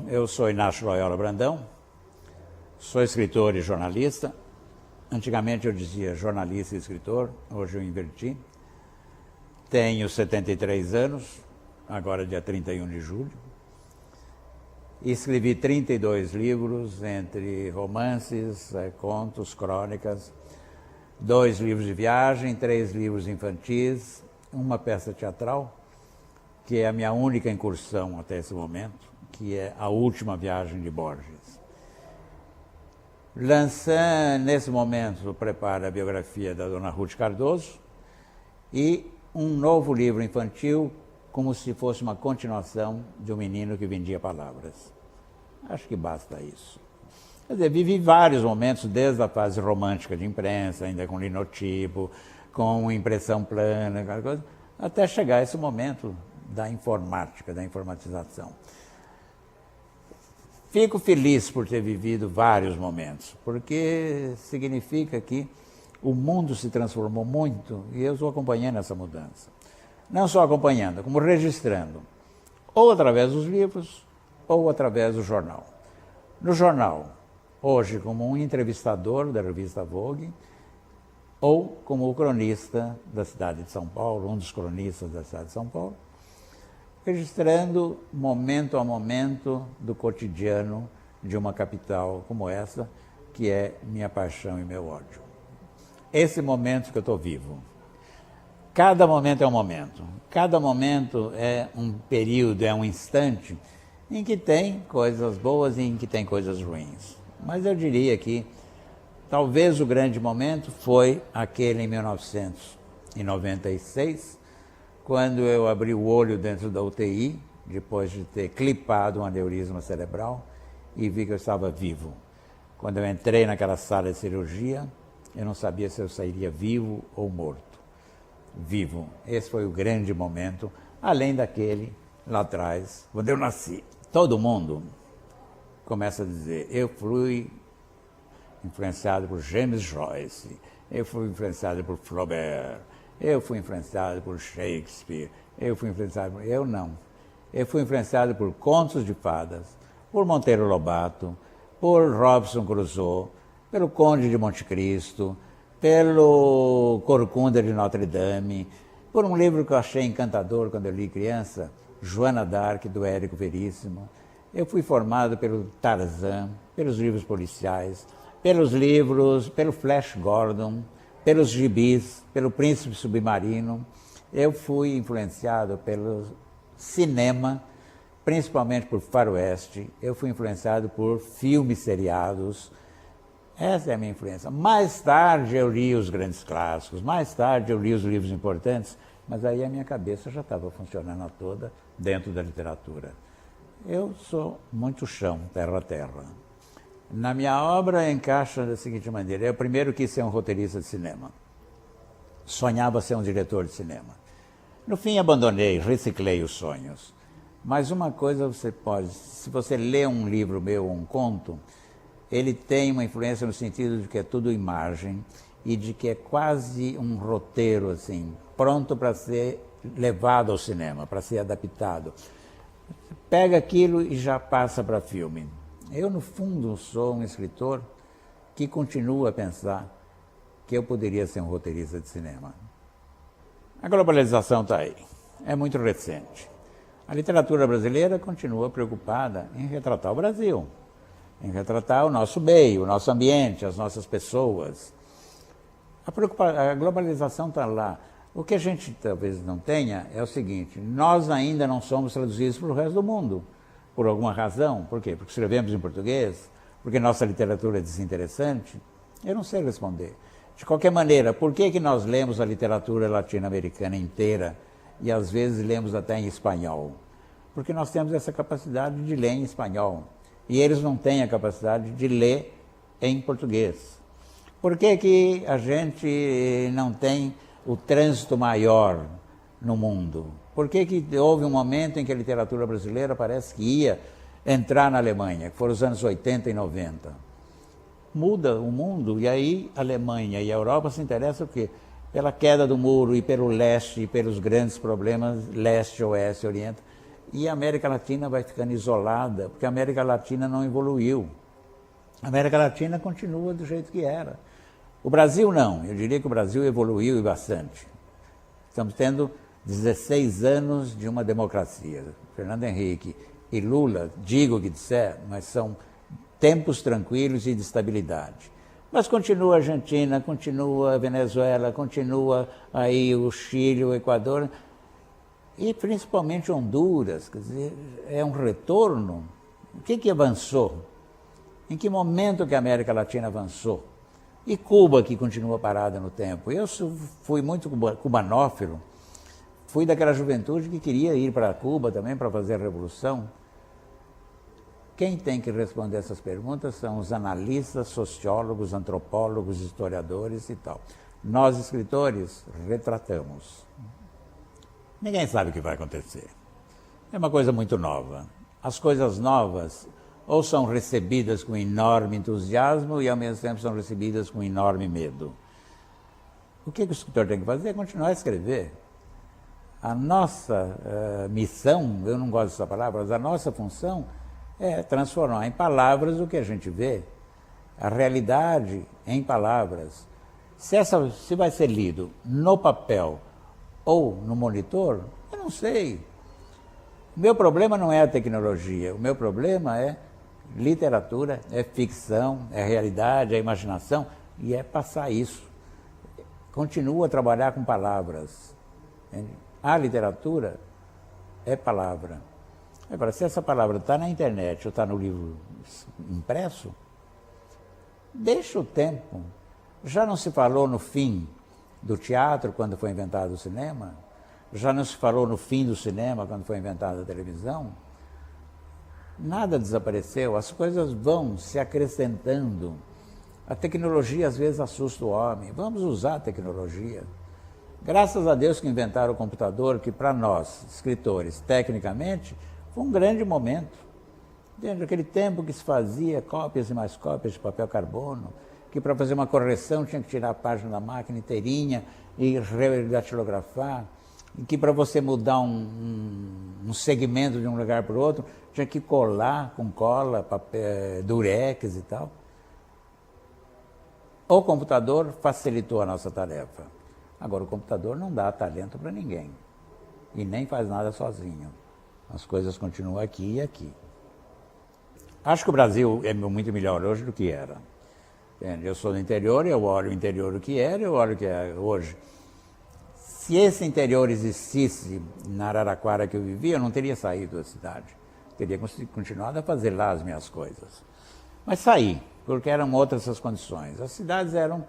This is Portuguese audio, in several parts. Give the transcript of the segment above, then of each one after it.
Eu sou Inácio Loyola Brandão, sou escritor e jornalista. Antigamente eu dizia jornalista e escritor, hoje eu inverti. Tenho 73 anos, agora dia 31 de julho. Escrevi 32 livros, entre romances, contos, crônicas, 2 livros de viagem, 3 livros infantis, uma peça teatral, que é a minha única incursão até esse momento, que é A Última Viagem de Borges. Lançando, nesse momento, preparo a biografia da Dona Ruth Cardoso e um novo livro infantil, como se fosse uma continuação de Um Menino que Vendia Palavras. Acho que basta isso. Quer dizer, vivi vários momentos, desde a fase romântica de imprensa, ainda com linotipo, com impressão plana, aquela coisa, até chegar a esse momento da informática, da informatização. Fico feliz por ter vivido vários momentos, porque significa que o mundo se transformou muito e eu estou acompanhando essa mudança. Não só acompanhando, como registrando, ou através dos livros, ou através do jornal. No jornal, hoje como um entrevistador da revista Vogue, ou como o cronista da cidade de São Paulo, um dos cronistas da cidade de São Paulo, registrando momento a momento do cotidiano de uma capital como essa, que é minha paixão e meu ódio. Esse momento que eu estou vivo. Cada momento é um momento. Cada momento é um período, é um instante em que tem coisas boas e em que tem coisas ruins. Mas eu diria que talvez o grande momento foi aquele em 1996, quando eu abri o olho dentro da UTI, depois de ter clipado um aneurisma cerebral, e vi que eu estava vivo. Quando eu entrei naquela sala de cirurgia, eu não sabia se eu sairia vivo ou morto. Vivo. Esse foi o grande momento, além daquele lá atrás, quando eu nasci. Todo mundo começa a dizer, eu fui influenciado por James Joyce, eu fui influenciado por Flaubert, eu fui influenciado por Shakespeare, eu fui influenciado por... Eu não. Eu fui influenciado por contos de fadas, por Monteiro Lobato, por Robinson Crusoe, pelo Conde de Monte Cristo, pelo Corcunda de Notre Dame, por um livro que eu achei encantador quando eu li criança, Joana d'Arc, do Érico Veríssimo. Eu fui formado pelo Tarzan, pelos livros policiais, pelos livros, pelo Flash Gordon, pelos gibis, pelo Príncipe Submarino. Eu fui influenciado pelo cinema, principalmente por faroeste. Eu fui influenciado por filmes seriados. Essa é a minha influência. Mais tarde eu li os grandes clássicos, mais tarde eu li os livros importantes, mas aí a minha cabeça já estava funcionando toda dentro da literatura. Eu sou muito chão, terra a terra. Na minha obra encaixa da seguinte maneira, eu primeiro quis ser um roteirista de cinema. Sonhava ser um diretor de cinema. No fim abandonei, reciclei os sonhos. Mas uma coisa você pode, se você lê um livro meu, um conto, ele tem uma influência no sentido de que é tudo imagem e de que é quase um roteiro assim, pronto para ser levado ao cinema, para ser adaptado. Pega aquilo e já passa para filme. Eu, no fundo, sou um escritor que continua a pensar que eu poderia ser um roteirista de cinema. A globalização está aí, é muito recente. A literatura brasileira continua preocupada em retratar o Brasil, em retratar o nosso meio, o nosso ambiente, as nossas pessoas. A globalização está lá. O que a gente talvez não tenha é o seguinte: nós ainda não somos traduzidos para o resto do mundo, por alguma razão. Por quê? Porque escrevemos em português? Porque nossa literatura é desinteressante? Eu não sei responder. De qualquer maneira, por que nós lemos a literatura latino-americana inteira e às vezes lemos até em espanhol? Porque nós temos essa capacidade de ler em espanhol e eles não têm a capacidade de ler em português. Por que a gente não tem o trânsito maior no mundo? Por que houve um momento em que a literatura brasileira parece que ia entrar na Alemanha, que foram os anos 80 e 90? Muda o mundo e aí a Alemanha e a Europa se interessam o quê? Pela queda do muro e pelo leste, e pelos grandes problemas leste, oeste, oriente. E a América Latina vai ficando isolada, porque a América Latina não evoluiu. A América Latina continua do jeito que era. O Brasil não, eu diria que o Brasil evoluiu e bastante. Estamos tendo 16 anos de uma democracia. Fernando Henrique e Lula, digo o que disser, mas são tempos tranquilos e de estabilidade. Mas continua a Argentina, continua a Venezuela, continua aí o Chile, o Equador e principalmente Honduras. Quer dizer, é um retorno. O que avançou? Em que momento que a América Latina avançou? E Cuba, que continua parada no tempo. Eu fui muito cubanófilo, fui daquela juventude que queria ir para Cuba também para fazer a revolução. Quem tem que responder essas perguntas são os analistas, sociólogos, antropólogos, historiadores e tal. Nós, escritores, retratamos. Ninguém sabe o que vai acontecer. É uma coisa muito nova. As coisas novas ou são recebidas com enorme entusiasmo e, ao mesmo tempo, são recebidas com enorme medo. O que o escritor tem que fazer é continuar a escrever. A nossa missão, eu não gosto dessa palavra, mas a nossa função é transformar em palavras o que a gente vê, a realidade em palavras. Se vai ser lido no papel ou no monitor, eu não sei. O meu problema não é a tecnologia, o meu problema é literatura, é ficção, é realidade, é imaginação, e é passar isso. Continua a trabalhar com palavras. A literatura é palavra. Agora, se essa palavra está na internet ou está no livro impresso, deixa o tempo. Já não se falou no fim do teatro quando foi inventado o cinema? Já não se falou no fim do cinema quando foi inventada a televisão? Nada desapareceu, as coisas vão se acrescentando. A tecnologia às vezes assusta o homem. Vamos usar a tecnologia. Graças a Deus que inventaram o computador, que para nós, escritores, tecnicamente, foi um grande momento. Dentro daquele tempo que se fazia cópias e mais cópias de papel carbono, que para fazer uma correção tinha que tirar a página da máquina inteirinha e redatilografar, e que para você mudar um segmento de um lugar para o outro, tinha que colar com cola, papel, durex e tal. O computador facilitou a nossa tarefa. Agora, o computador não dá talento para ninguém e nem faz nada sozinho. As coisas continuam aqui e aqui. Acho que o Brasil é muito melhor hoje do que era. Eu sou do interior, eu olho o interior o que era, eu olho o que é hoje. Se esse interior existisse na Araraquara que eu vivia, eu não teria saído da cidade. Teria continuado a fazer lá as minhas coisas. Mas saí, porque eram outras as condições. As cidades eram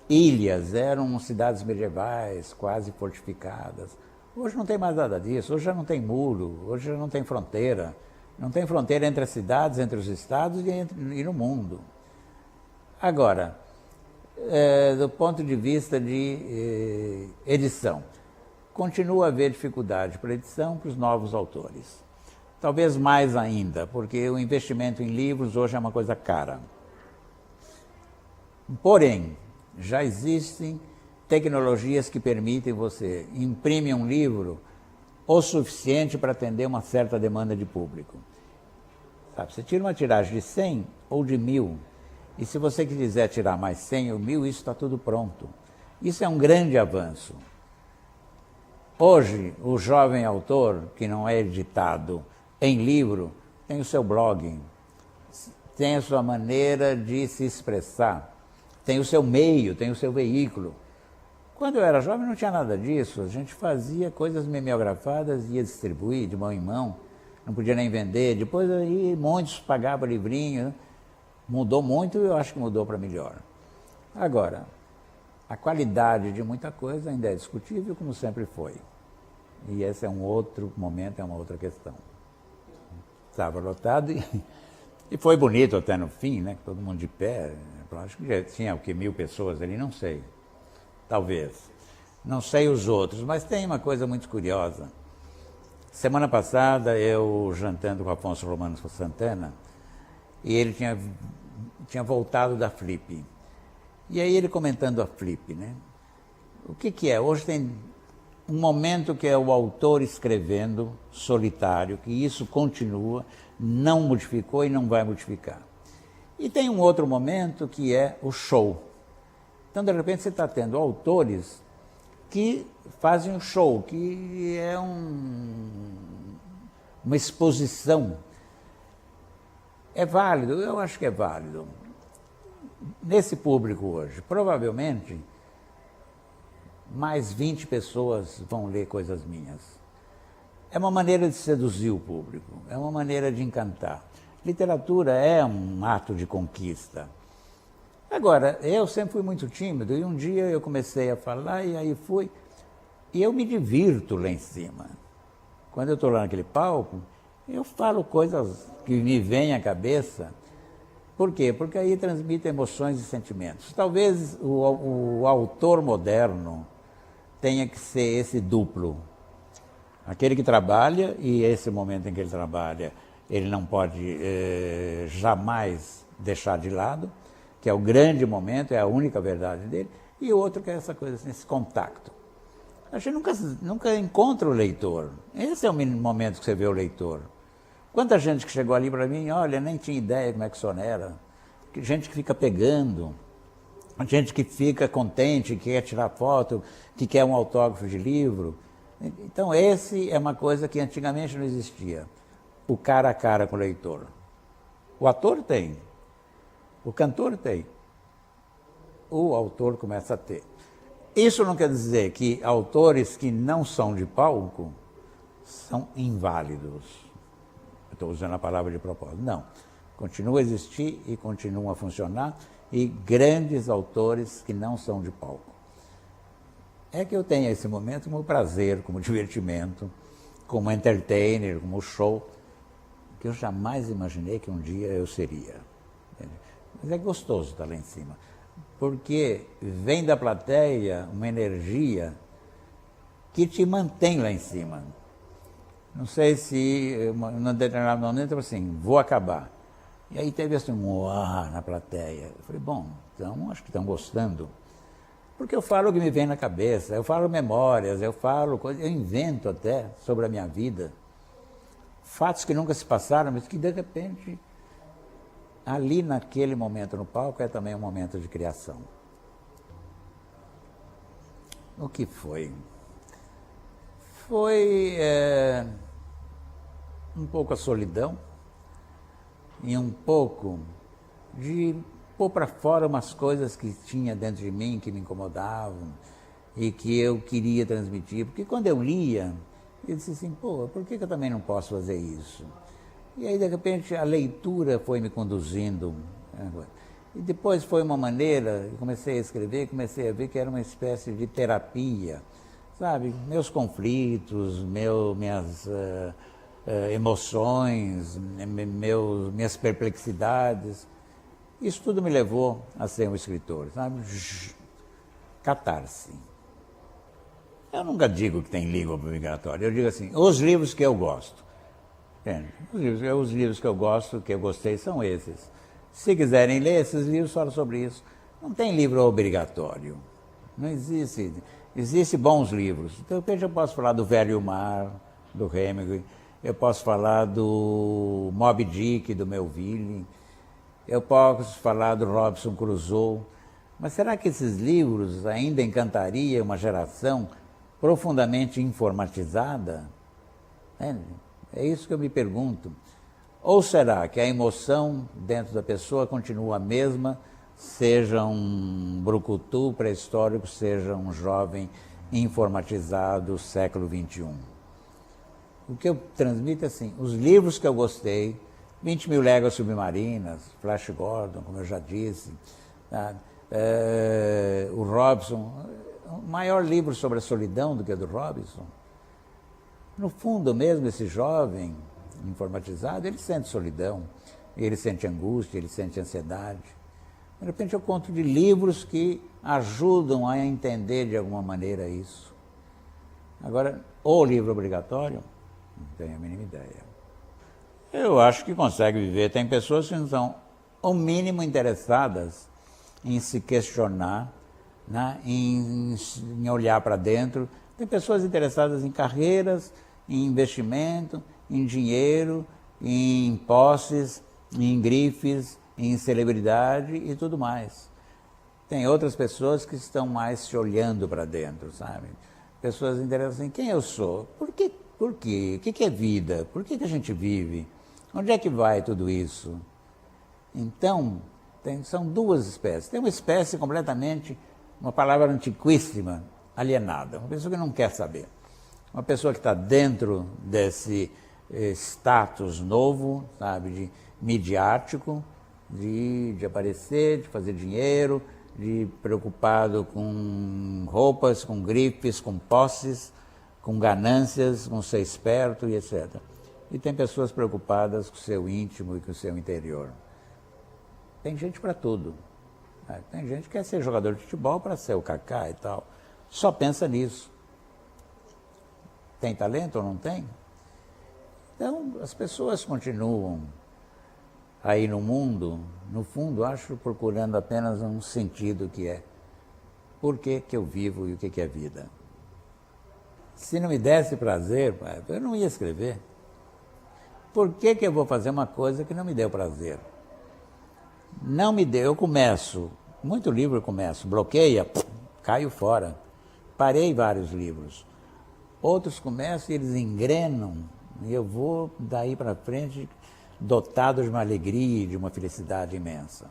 ilhas, eram cidades medievais, quase fortificadas. Hoje não tem mais nada disso, hoje já não tem muro, hoje já não tem fronteira. Não tem fronteira entre as cidades, entre os estados e no mundo. Agora, do ponto de vista de edição, continua a haver dificuldade para edição para os novos autores. Talvez mais ainda, porque o investimento em livros hoje é uma coisa cara. Porém, já existem tecnologias que permitem você imprimir um livro o suficiente para atender uma certa demanda de público. Sabe, você tira uma tiragem de 100 ou de 1000, e se você quiser tirar mais 100 ou 1000, isso está tudo pronto. Isso é um grande avanço. Hoje, o jovem autor, que não é editado em livro, tem o seu blog, tem a sua maneira de se expressar, tem o seu meio, tem o seu veículo. Quando eu era jovem não tinha nada disso, a gente fazia coisas mimeografadas e ia distribuir de mão em mão, não podia nem vender, depois aí muitos pagavam livrinho, mudou muito e eu acho que mudou para melhor. Agora, a qualidade de muita coisa ainda é discutível, como sempre foi. E esse é um outro momento, é uma outra questão. Estava lotado e foi bonito até no fim, né? Todo mundo de pé. Acho que já tinha o que 1000 pessoas ali, não sei. Talvez. Não sei os outros, mas tem uma coisa muito curiosa. Semana passada, eu jantando com o Afonso Romano Santana, e ele tinha voltado da Flip. E aí ele comentando a Flip, né? O que é? Hoje tem um momento que é o autor escrevendo, solitário, que isso continua, não modificou e não vai modificar. E tem um outro momento que é o show. Então, de repente, você está tendo autores que fazem um show, que é uma exposição. É válido? Eu acho que é válido. Nesse público hoje, provavelmente, mais 20 pessoas vão ler coisas minhas. É uma maneira de seduzir o público, é uma maneira de encantar. Literatura é um ato de conquista. Agora, eu sempre fui muito tímido e um dia eu comecei a falar e aí fui. E eu me divirto lá em cima. Quando eu estou lá naquele palco, eu falo coisas que me vêm à cabeça. Por quê? Porque aí transmite emoções e sentimentos. Talvez o autor moderno tenha que ser esse duplo. Aquele que trabalha, e esse momento em que ele trabalha, ele não pode jamais deixar de lado, que é o grande momento, é a única verdade dele, e o outro que é essa coisa, assim, esse contato. A gente nunca encontra o leitor. Esse é o momento que você vê o leitor. Quanta gente que chegou ali para mim, olha, nem tinha ideia como é que o sono era. Gente que fica pegando, gente que fica contente, que quer tirar foto, que quer um autógrafo de livro. Então, esse é uma coisa que antigamente não existia. O cara a cara com o leitor. O ator tem. O cantor tem. O autor começa a ter. Isso não quer dizer que autores que não são de palco são inválidos. Estou usando a palavra de propósito. Não. Continua a existir e continuam a funcionar, e grandes autores que não são de palco. É que eu tenho esse momento como prazer, como divertimento, como entertainer, como show, que eu jamais imaginei que um dia eu seria. Mas é gostoso estar lá em cima, porque vem da plateia uma energia que te mantém lá em cima. Não sei se, num determinado momento, eu falei assim, vou acabar. E aí teve assim um uá na plateia. Eu falei, bom, então acho que estão gostando. Porque eu falo o que me vem na cabeça, eu falo memórias, eu falo coisas, eu invento até sobre a minha vida. Fatos que nunca se passaram, mas que de repente, ali naquele momento no palco, é também um momento de criação. O que foi? Foi um pouco a solidão e um pouco de pôr para fora umas coisas que tinha dentro de mim, que me incomodavam e que eu queria transmitir. Porque quando eu lia, eu disse assim, pô, por que eu também não posso fazer isso? E aí, de repente, a leitura foi me conduzindo. E depois foi uma maneira, eu comecei a escrever, comecei a ver que era uma espécie de terapia, sabe? Meus conflitos, minhas emoções, minhas perplexidades, isso tudo me levou a ser um escritor, sabe? Catarse. Eu nunca digo que tem língua obrigatória, eu digo assim, os livros que eu gosto. Entende? Os livros que eu gosto, que eu gostei, são esses. Se quiserem ler, esses livros falam sobre isso. Não tem livro obrigatório. Não existe. Existem bons livros. Então, de repente, eu posso falar do Velho Mar, do Hemingway, eu posso falar do Moby Dick, do Melville, eu posso falar do Robinson Crusoe. Mas será que esses livros ainda encantariam uma geração profundamente informatizada? É isso que eu me pergunto. Ou será que a emoção dentro da pessoa continua a mesma, seja um brucutu pré-histórico, seja um jovem informatizado século XXI. O que eu transmito é assim, os livros que eu gostei, 20 Mil Léguas Submarinas, Flash Gordon, como eu já disse, tá? O Robson, o maior livro sobre a solidão do que o do Robson. No fundo mesmo, esse jovem informatizado, ele sente solidão, ele sente angústia, ele sente ansiedade. De repente eu conto de livros que ajudam a entender de alguma maneira isso. Agora, o livro obrigatório, não tenho a mínima ideia. Eu acho que consegue viver. Tem pessoas que não são o mínimo interessadas em se questionar, né, em olhar para dentro. Tem pessoas interessadas em carreiras, em investimento, em dinheiro, em posses, em grifes, em celebridade e tudo mais. Tem outras pessoas que estão mais se olhando para dentro, sabe? Pessoas interessadas em quem eu sou, por quê? O que é vida? Por que a gente vive? Onde é que vai tudo isso? Então, são duas espécies. Tem uma espécie completamente, uma palavra antiquíssima, alienada, uma pessoa que não quer saber. Uma pessoa que está dentro desse status novo, sabe, de midiático, de aparecer, de fazer dinheiro, de preocupado com roupas, com grifes, com posses, com ganâncias, com ser esperto e etc. E tem pessoas preocupadas com o seu íntimo e com o seu interior. Tem gente para tudo. Tem gente que quer ser jogador de futebol para ser o Kaká e tal. Só pensa nisso. Tem talento ou não tem? Então, as pessoas continuam aí no mundo, no fundo, acho, procurando apenas um sentido que é por que eu vivo e o que é vida. Se não me desse prazer, eu não ia escrever. Por que eu vou fazer uma coisa que não me deu prazer? Não me deu, eu começo, muito livro eu começo, bloqueia, caio fora. Parei vários livros. Outros começam e eles engrenam, e eu vou daí para frente dotado de uma alegria e de uma felicidade imensa.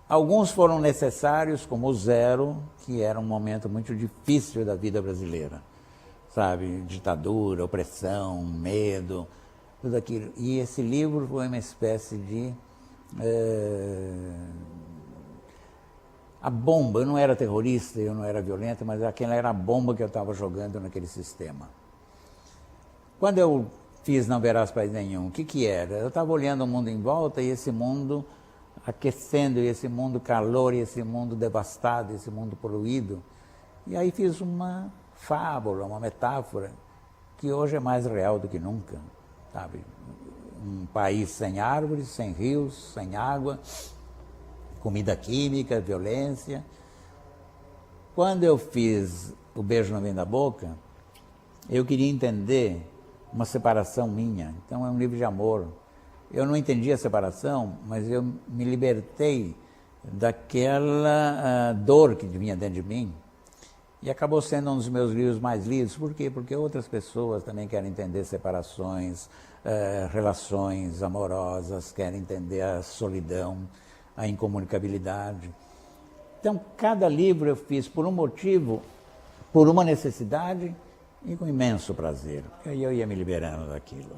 Alguns foram necessários, como o Zero, que era um momento muito difícil da vida brasileira, sabe? Ditadura, opressão, medo, tudo aquilo. E esse livro foi uma espécie de... a bomba, eu não era terrorista, eu não era violento, mas aquela era a bomba que eu estava jogando naquele sistema. Quando eu fiz Não Verás País Nenhum, o que era? Eu estava olhando o mundo em volta e esse mundo aquecendo, e esse mundo calor, e esse mundo devastado, esse mundo poluído. E aí fiz uma fábula, uma metáfora, que hoje é mais real do que nunca, sabe? Um país sem árvores, sem rios, sem água, comida química, violência. Quando eu fiz O Beijo Não Vem da Boca, eu queria entender uma separação minha. Então é um livro de amor. Eu não entendi a separação, mas eu me libertei daquela dor que vinha dentro de mim. E acabou sendo um dos meus livros mais lidos. Por quê? Porque outras pessoas também querem entender separações, relações amorosas, querem entender a solidão, a incomunicabilidade. Então, cada livro eu fiz por um motivo, por uma necessidade e com imenso prazer. Porque aí eu ia me liberando daquilo.